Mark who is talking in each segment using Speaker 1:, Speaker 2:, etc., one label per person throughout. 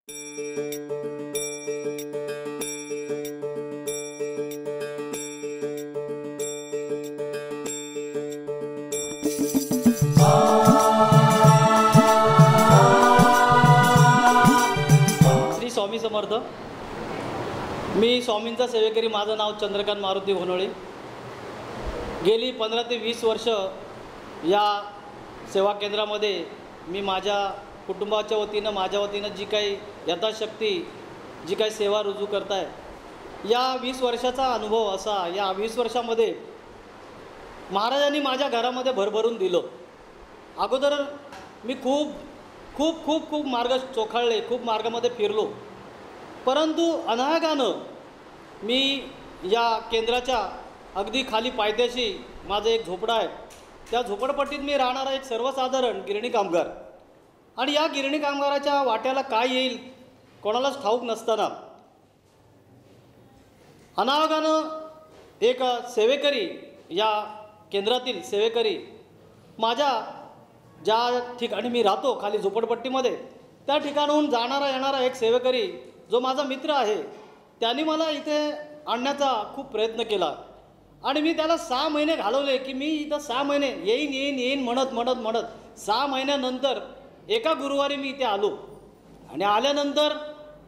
Speaker 1: श्री स्वामी समर्थ. मी स्वामींचा सेवेकरी. माझं नाव चंद्रकांत मारुती घोनोळे. गेली 15 ते 20 वर्ष या सेवा केंद्रामध्ये मी माझ्या कुटुंबाच्या वतीनं, माझ्या वतीनं जी काही यथाशक्ती जी काही सेवा रुजू करत आहे, या 20 वर्षाचा अनुभव असा, या 20 वर्षामध्ये महाराजांनी माझ्या घरामध्ये भरभरून दिलं. अगोदर मी खूप खूप खूप खूप मार्ग चोखाळले, खूप मार्गामध्ये फिरलो, परंतु अनायागानं मी या केंद्राच्या अगदी खाली पायथ्याशी माझं एक झोपडं आहे. त्या झोपडपट्टीत मी राहणारा एक सर्वसाधारण गिरणी कामगार, आणि या गिरणी कामगाराच्या वाट्याला काय येईल कोणालाच ठाऊक नसताना अनायागानं एक सेवेकरी, या केंद्रातील सेवेकरी, माझ्या ज्या ठिकाणी मी राहतो खाली झोपडपट्टीमध्ये, त्या ठिकाणाहून जाणारा येणारा एक सेवेकरी जो माझा मित्र आहे, त्यांनी मला इथे आणण्याचा खूप प्रयत्न केला. आणि मी त्याला 6 महिने घालवले की मी इथं 6 महिने येईन येईन येईन म्हणत म्हणत म्हणत 6 महिन्यानंतर एका गुरुवारी मी इथे आलो. आणि आल्यानंतर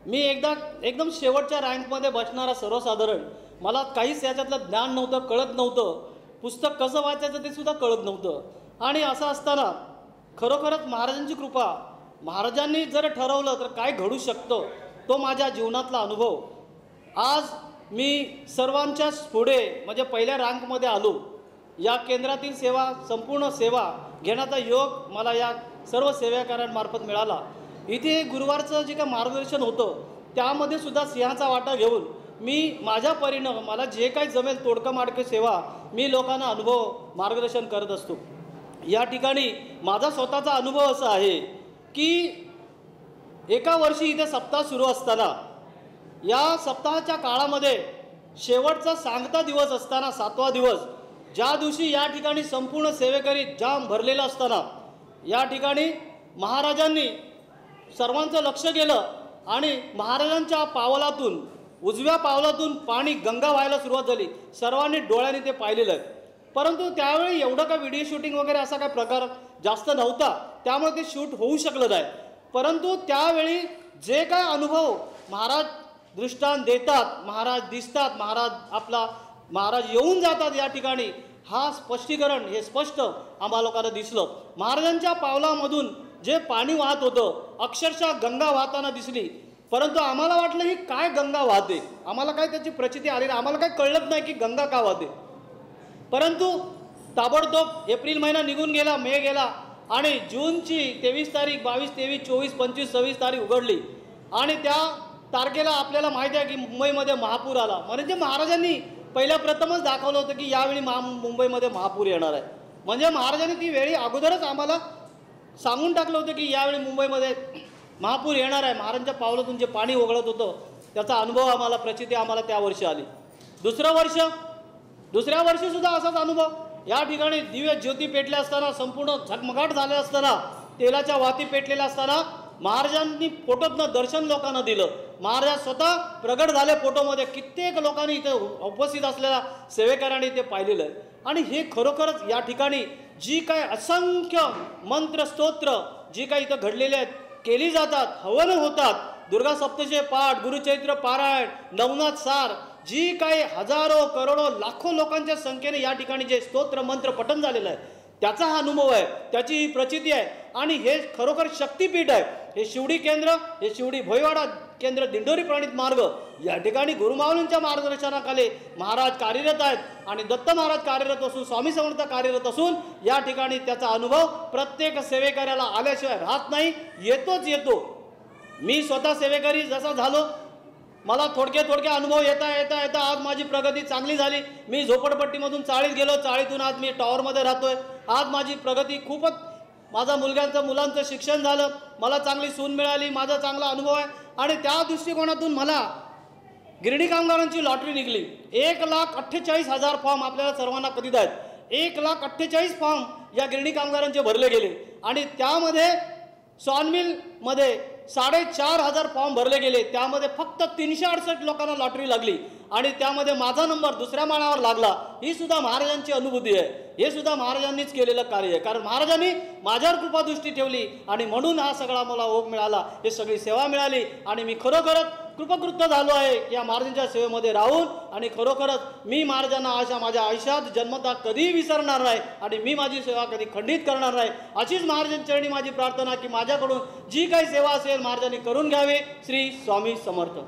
Speaker 1: मी एकदम शेवटच्या रँकमध्ये बसणारा सर्वसाधारण, मला काहीच याच्यातलं ज्ञान नव्हतं, कळत नव्हतं, पुस्तक कसं वाचायचं ते सुद्धा कळत नव्हतं. आणि असं असताना खरोखरच महाराजांची कृपा, महाराजांनी जर ठरवलं तर काय घडू शकतं, तो माझ्या जीवनातला अनुभव. आज मी सर्वांच्या पुढे म्हणजे पहिल्या रँकमध्ये आलो. या केंद्रातील सेवा, संपूर्ण सेवा घेण्याचा योग मला या सर्व सेवेकऱ्यांमार्फत मिळाला. इथे गुरुवारचं जे काही मार्गदर्शन होतं त्यामध्ये सुद्धा सिंहाचा वाटा घेऊन मी माझ्या परीनं मला जे काही जमेल तोडकं माडकं सेवा मी लोकांना अनुभव मार्गदर्शन करत असतो. या ठिकाणी माझा स्वतःचा अनुभव असा आहे की एका वर्षी इथे सप्ताह सुरू असताना, या सप्ताहाच्या काळामध्ये शेवटचा सांगता दिवस असताना, 7वा दिवस, ज्या दिवशी या ठिकाणी संपूर्ण सेवेकरी जाम भरलेला असताना, या ठिकाणी महाराजांनी सर्वांचं लक्ष गेलं आणि महाराजांच्या पावलातून, उजव्या पावलातून पाणी गंगा व्हायला सुरुवात झाली. सर्वांनी डोळ्यांनी ते पाहिलेलं आहे. परंतु त्यावेळी एवढं काय व्हिडिओ शूटिंग वगैरे असा काय प्रकार जास्त नव्हता, त्यामुळे ते शूट होऊ शकलं नाही. परंतु त्यावेळी जे काय अनुभव महाराज दृष्टांत देतात, महाराज दिसतात, महाराज येऊन जातात या ठिकाणी, हा स्पष्टीकरण हे स्पष्ट आम्हा लोकांना दिसलं. महाराजांच्या पावलामधून जे पाणी वाहत होतं, अक्षरशः गंगा वाहताना दिसली. परंतु आम्हाला वाटलं ही काय गंगा वाहते, आम्हाला काय त्याची प्रचिती आली नाही, आम्हाला काय कळलंच नाही की गंगा का वाहते. परंतु ताबडतोब एप्रिल महिना निघून गेला, मे गेला, आणि जूनची 23 तारीख, 22, 23, 24, 25, 26 तारीख उघडली. आणि त्या तारखेला आपल्याला माहिती आहे की मुंबईमध्ये महापूर आला. म्हणजे महाराजांनी पहिल्या प्रथमच दाखवलं होतं की यावेळी मुंबईमध्ये महापूर येणार आहे. म्हणजे महाराजांनी ती वेळी अगोदरच आम्हाला सांगून टाकलं होतं की यावेळी मुंबईमध्ये महापूर येणार आहे. महाराजांच्या पावलातून जे पाणी ओघळत होतं त्याचा अनुभव आम्हाला, प्रचिती आम्हाला त्या वर्षी आली. दुसऱ्या वर्षी सुद्धा असाच अनुभव. या ठिकाणी दिव्य ज्योती पेटल्या असताना, संपूर्ण झगमगाट झाले असताना, तेलाच्या वाती पेटलेल्या असताना महाराजांनी फोटोतनं दर्शन लोकांना दिलं. महाराज स्वतः प्रगट झाले फोटोमध्ये. कित्येक लोकांनी इथे उपस्थित असलेल्या सेवेकऱ्यांनी ते पाहिलेलं आहे. आणि हे खरोखरच या ठिकाणी जी काय असंख्य मंत्र स्तोत्र जी काही इथं घडलेले आहेत, केली जातात, हवन होतात, दुर्गा सप्तशे पाठ, गुरुचरित्र पारायण, नवनाथ सार, जी काही हजारो करोडो लाखो लोकांच्या संख्येने या ठिकाणी जे स्तोत्र मंत्र पठण झालेलं आहे, त्याचा हा अनुभव आहे, त्याची ही प्रचिती आहे. आणि हे खरोखर शक्तिपीठ आहे. हे शिवडी केंद्र, हे शिवडी भोईवाडा केंद्र, दिंडोरी प्रणित मार्ग, या ठिकाणी गुरुमाऊलींच्या मार्गदर्शनाखाली महाराज कार्यरत आहेत. आणि दत्त महाराज कार्यरत असून, स्वामी समर्थ कार्यरत असून, या ठिकाणी त्याचा अनुभव प्रत्येक सेवेकऱ्याला आल्याशिवाय राहत नाही, येतोच येतो. मी स्वतः सेवेकरी जसा झालो, मला थोडके अनुभव येता येता येता आज माझी प्रगती चांगली झाली. मी झोपडपट्टीमधून चाळीत गेलो, चाळीतून आज मी टॉवरमध्ये राहतोय. आज माझी प्रगती खूपच, माझा मुलांचं शिक्षण झालं, मला चांगली सून मिळाली, माझा चांगला अनुभव आहे. आणि त्या दृष्टिकोनातून मला गिरणी कामगारांची लॉटरी निघली. 1,48,000 फॉर्म आपल्याला सर्वांना कधीच आहेत. 1,48,000 फॉर्म या गिरणी कामगारांचे भरले गेले. आणि त्यामध्ये सॉनमिलमध्ये 4,500 फॉर्म भरले गेले, त्यामध्ये फक्त 368 लोकांना लॉटरी लागली आणि त्यामध्ये माझा नंबर दुसऱ्या मानावर लागला. ही सुद्धा महाराजांची अनुभूती आहे, हे सुद्धा महाराजांनीच केलेलं कार्य आहे. कारण महाराजांनी माझ्यावर कृपादृष्टी ठेवली आणि म्हणून हा सगळा मला ओघ मिळाला, हे सगळी सेवा मिळाली आणि मी खरोखरच कृपकृत्य झालो आहे या महाराजांच्या सेवेमध्ये राहून. आणि खरोखरच मी महाराजांना अशा माझ्या आयुष्यात जन्मता कधीही विसरणार नाही आणि मी माझी सेवा कधी खंडित करणार नाही. अशीच महाराजांचरणी माझी प्रार्थना की माझ्याकडून जी काही सेवा असेल महाराजांनी करून घ्यावी. श्री स्वामी समर्थ.